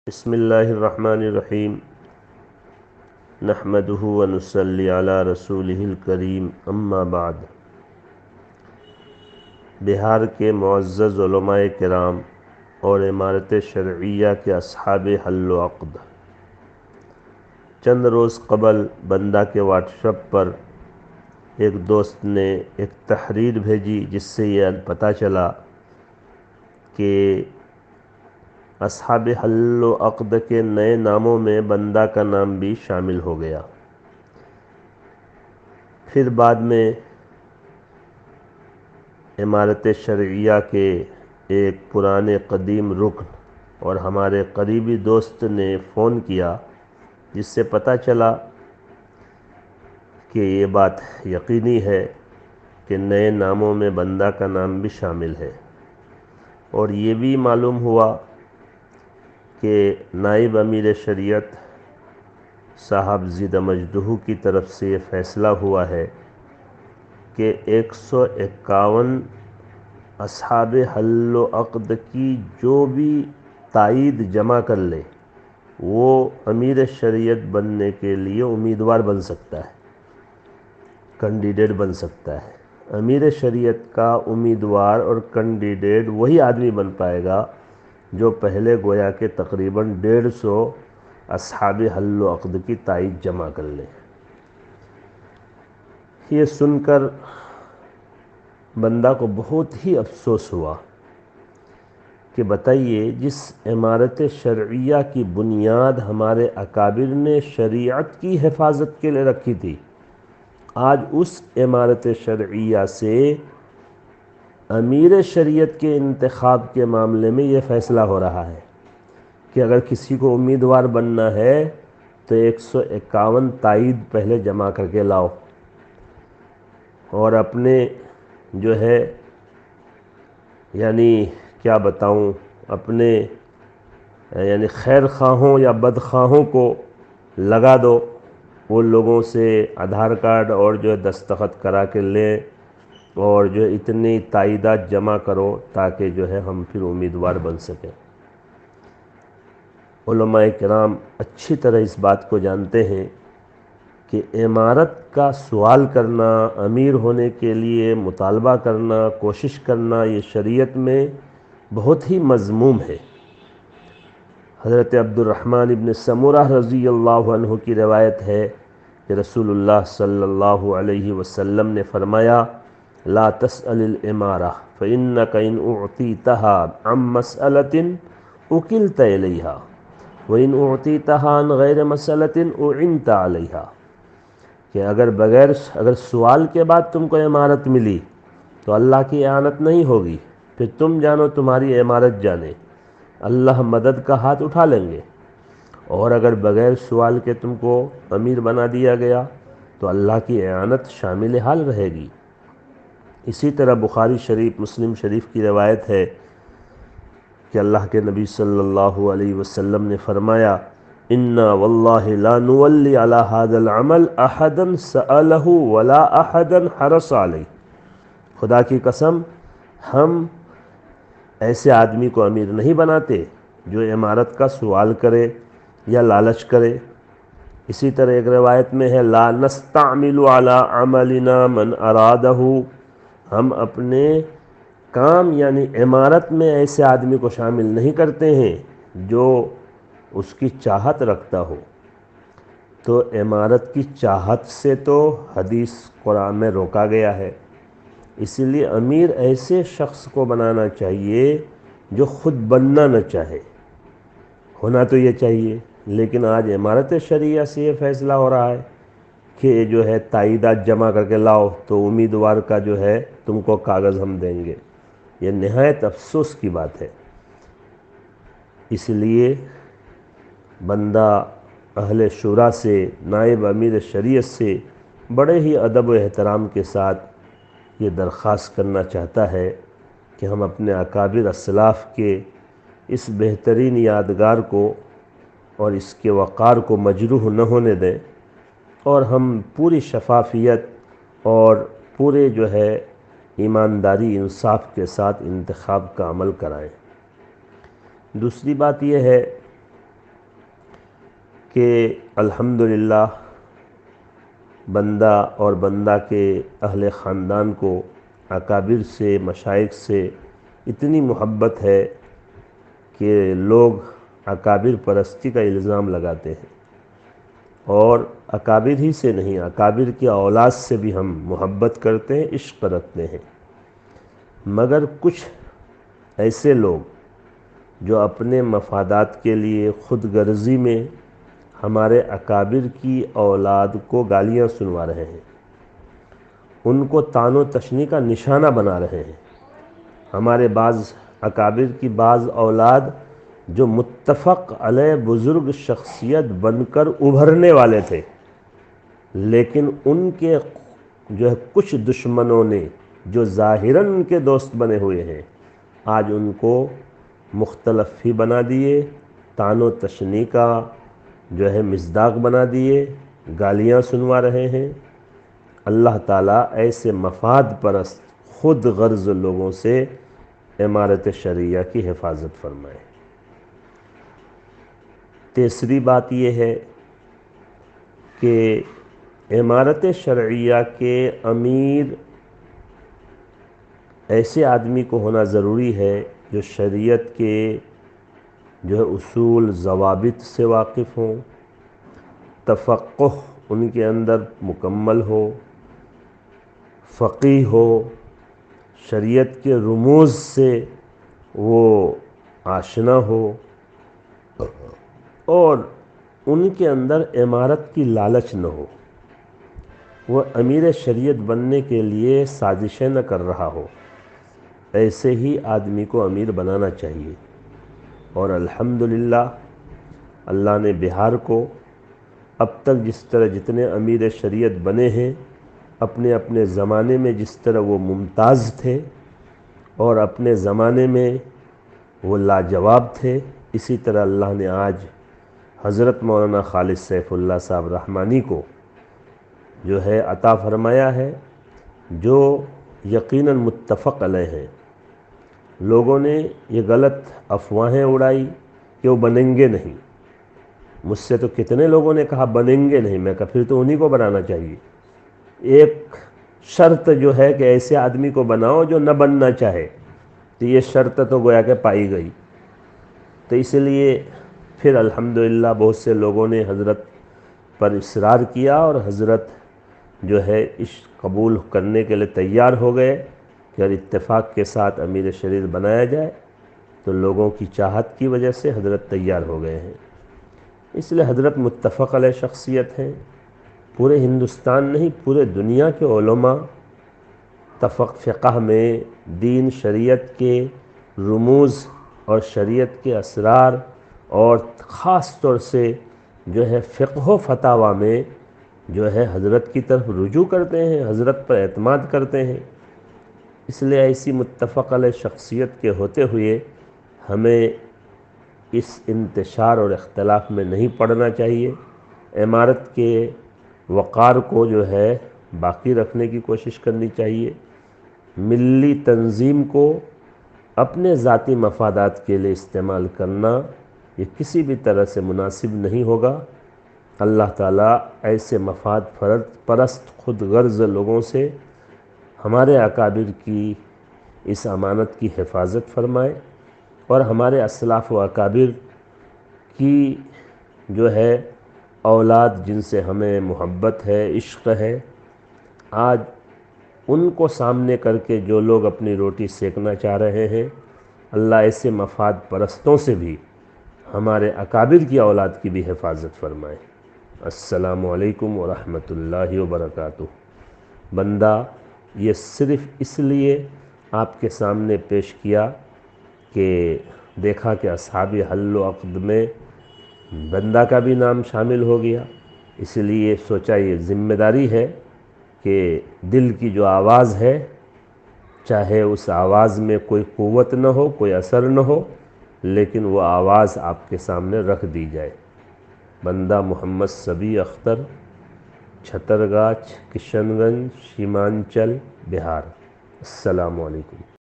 بسم اللہ الرحمن الرحیم نحمدہ ونصلی علی رسولہ الکریم اما بعد۔ بہار کے معزز علماء کرام اور امارت شرعیہ کے اصحاب حل و عقد، چند روز قبل بندہ کے واٹس ایپ پر ایک دوست نے ایک تحریر بھیجی جس سے یہ پتہ چلا کہ اصحاب حل و عقد کے نئے ناموں میں بندہ کا نام بھی شامل ہو گیا۔ پھر بعد میں امارت شرعیہ کے ایک پرانے قدیم رکن اور ہمارے قریبی دوست نے فون کیا، جس سے پتہ چلا کہ یہ بات یقینی ہے کہ نئے ناموں میں بندہ کا نام بھی شامل ہے، اور یہ بھی معلوم ہوا کہ نائب امیر شریعت صاحب زیدہ مجدہ کی طرف سے یہ فیصلہ ہوا ہے کہ 151 اصحاب حل و عقد کی جو بھی تائید جمع کر لے وہ امیر شریعت بننے کے لیے امیدوار بن سکتا ہے، کینڈیڈیٹ بن سکتا ہے۔ امیر شریعت کا امیدوار اور کینڈیڈیٹ وہی آدمی بن پائے گا جو پہلے گویا کہ تقریباً 150 اصحاب حل و عقد کی تائید جمع کر لے۔ یہ سن کر بندہ کو بہت ہی افسوس ہوا کہ بتائیے، جس امارت شرعیہ کی بنیاد ہمارے اکابر نے شریعت کی حفاظت کے لیے رکھی تھی، آج اس امارت شرعیہ سے امیر شریعت کے انتخاب کے معاملے میں یہ فیصلہ ہو رہا ہے کہ اگر کسی کو امیدوار بننا ہے تو 151 تائید پہلے جمع کر کے لاؤ، اور اپنے جو ہے یعنی کیا بتاؤں، اپنے یعنی خیر خواہوں یا بد خواہوں کو لگا دو، ان لوگوں سے آدھار کارڈ اور جو ہے دستخط کرا کے لیں، اور جو اتنی تائیدات جمع کرو تاکہ جو ہے ہم پھر امیدوار بن سکیں۔ علماء کرام اچھی طرح اس بات کو جانتے ہیں کہ امارت کا سوال کرنا، امیر ہونے کے لیے مطالبہ کرنا، کوشش کرنا، یہ شریعت میں بہت ہی مذموم ہے۔ حضرت عبد الرحمن ابن سمرہ رضی اللہ عنہ کی روایت ہے کہ رسول اللہ صلی اللہ علیہ وسلم نے فرمایا، لا تسأل الامارہ فإنک ان اعطیتها عن مسألة اکلت الیہا وإن اعطیتها عن غیر مسألة اعنت علیہا، کہ اگر سوال کے بعد تم کو امارت ملی تو اللہ کی اعانت نہیں ہوگی، پھر تم جانو تمہاری امارت جانے، اللہ مدد کا ہاتھ اٹھا لیں گے، اور اگر بغیر سوال کے تم کو امیر بنا دیا گیا تو اللہ کی اعانت شامل حال رہے گی۔ اسی طرح بخاری شریف، مسلم شریف کی روایت ہے کہ اللہ کے نبی صلی اللہ علیہ وسلم نے فرمایا، اِنَّا وَاللَّهِ لَا نُوَلِّ عَلَى هَذَا الْعَمَلِ أَحَدًا سَأَلَهُ وَلَا أَحَدًا حَرَصَ عَلَيْهِ، خدا کی قسم ہم ایسے آدمی کو امیر نہیں بناتے جو عمارت کا سوال کرے یا لالچ کرے۔ اسی طرح ایک روایت میں ہے، لا نستعمل على عملنا من ارادہ، ہم اپنے کام یعنی عمارت میں ایسے آدمی کو شامل نہیں کرتے ہیں جو اس کی چاہت رکھتا ہو۔ تو عمارت کی چاہت سے تو حدیث قرآن میں روکا گیا ہے، اسی لیے امیر ایسے شخص کو بنانا چاہیے جو خود بننا نہ چاہے، ہونا تو یہ چاہیے، لیکن آج امارت شریعہ سے یہ فیصلہ ہو رہا ہے کہ جو ہے تائیدات جمع کر کے لاؤ تو امیدوار کا جو ہے تم کو کاغذ ہم دیں گے۔ یہ نہایت افسوس کی بات ہے۔ اس لیے بندہ اہل شورا سے، نائب امیر شریعت سے بڑے ہی ادب و احترام کے ساتھ یہ درخواست کرنا چاہتا ہے کہ ہم اپنے اکابر اسلاف کے اس بہترین یادگار کو اور اس کے وقار کو مجروح نہ ہونے دیں، اور ہم پوری شفافیت اور پورے جو ہے ایمانداری انصاف کے ساتھ انتخاب کا عمل کرائیں۔ دوسری بات یہ ہے کہ الحمدللہ بندہ اور بندہ کے اہل خاندان کو اکابر سے، مشائخ سے اتنی محبت ہے کہ لوگ اکابر پرستی کا الزام لگاتے ہیں، اور اکابر ہی سے نہیں، اکابر کی اولاد سے بھی ہم محبت کرتے ہیں، عشق رکھتے ہیں، مگر کچھ ایسے لوگ جو اپنے مفادات کے لیے خود غرضی میں ہمارے اکابر کی اولاد کو گالیاں سنوا رہے ہیں، ان کو طعن و تشنیع کا نشانہ بنا رہے ہیں۔ ہمارے بعض اکابر کی بعض اولاد جو متفق علیہ بزرگ شخصیت بن کر ابھرنے والے تھے، لیکن ان کے جو ہے کچھ دشمنوں نے جو ظاہراً ان کے دوست بنے ہوئے ہیں، آج ان کو مختلف ہی بنا دیے، طعن و تشنیع کا جو ہے مصداق بنا دیے، گالیاں سنوا رہے ہیں۔ اللہ تعالیٰ ایسے مفاد پرست خود غرض لوگوں سے امارت شرعیہ کی حفاظت فرمائے۔ تیسری بات یہ ہے کہ امارت شرعیہ کے امیر ایسے آدمی کو ہونا ضروری ہے جو شریعت کے جو ہے اصول، ضوابط سے واقف ہوں، تفقہ ان کے اندر مکمل ہو، فقیہ ہو، شریعت کے رموز سے وہ آشنا ہو، اور ان کے اندر امارت کی لالچ نہ ہو، وہ امیر شریعت بننے کے لیے سازشیں نہ کر رہا ہو۔ ایسے ہی آدمی کو امیر بنانا چاہیے، اور الحمدللہ اللہ نے بہار کو اب تک جس طرح جتنے امیر شریعت بنے ہیں، اپنے اپنے زمانے میں جس طرح وہ ممتاز تھے اور اپنے زمانے میں وہ لاجواب تھے، اسی طرح اللہ نے آج حضرت مولانا خالد سیف اللہ صاحب رحمانی کو جو ہے عطا فرمایا ہے، جو یقیناً متفق علیہ ہیں۔ لوگوں نے یہ غلط افواہیں اڑائی کہ وہ بنیں گے نہیں، مجھ سے تو کتنے لوگوں نے کہا بنیں گے نہیں، میں کہا پھر تو انہی کو بنانا چاہیے۔ ایک شرط جو ہے کہ ایسے آدمی کو بناؤ جو نہ بننا چاہے، تو یہ شرط تو گویا کہ پائی گئی، تو اس لیے پھر الحمدللہ بہت سے لوگوں نے حضرت پر اصرار کیا، اور حضرت جو ہے اس قبول کرنے کے لیے تیار ہو گئے کہ اگر اتفاق کے ساتھ امیر شریعت بنایا جائے، تو لوگوں کی چاہت کی وجہ سے حضرت تیار ہو گئے ہیں۔ اس لیے حضرت متفق علیہ شخصیت ہیں، پورے ہندوستان نہیں پورے دنیا کے علماء فقہ میں دین شریعت کے رموز اور شریعت کے اسرار، اور خاص طور سے جو ہے فقہ و فتاویٰ میں جو ہے حضرت کی طرف رجوع کرتے ہیں، حضرت پر اعتماد کرتے ہیں۔ اس لیے ایسی متفق علیہ شخصیت کے ہوتے ہوئے ہمیں اس انتشار اور اختلاف میں نہیں پڑنا چاہیے، امارت کے وقار کو جو ہے باقی رکھنے کی کوشش کرنی چاہیے۔ ملی تنظیم کو اپنے ذاتی مفادات کے لیے استعمال کرنا یہ کسی بھی طرح سے مناسب نہیں ہوگا۔ اللہ تعالیٰ ایسے مفاد پرست خود غرض لوگوں سے ہمارے اکابر کی اس امانت کی حفاظت فرمائے، اور ہمارے اسلاف و اکابر کی جو ہے اولاد جن سے ہمیں محبت ہے، عشق ہے، آج ان کو سامنے کر کے جو لوگ اپنی روٹی سیکنا چاہ رہے ہیں، اللہ ایسے مفاد پرستوں سے بھی ہمارے اکابر کی اولاد کی بھی حفاظت فرمائے۔ السلام علیکم ورحمۃ اللہ وبرکاتہ۔ بندہ یہ صرف اس لیے آپ کے سامنے پیش کیا کہ دیکھا کہ اصحاب حل و عقد میں بندہ کا بھی نام شامل ہو گیا، اس لیے سوچا یہ ذمہ داری ہے کہ دل کی جو آواز ہے، چاہے اس آواز میں کوئی قوت نہ ہو، کوئی اثر نہ ہو، لیکن وہ آواز آپ کے سامنے رکھ دی جائے۔ بندہ محمد صبی اختر، چھترگاچھ، کشن گنج، سیمانچل، بہار۔ السلام علیکم۔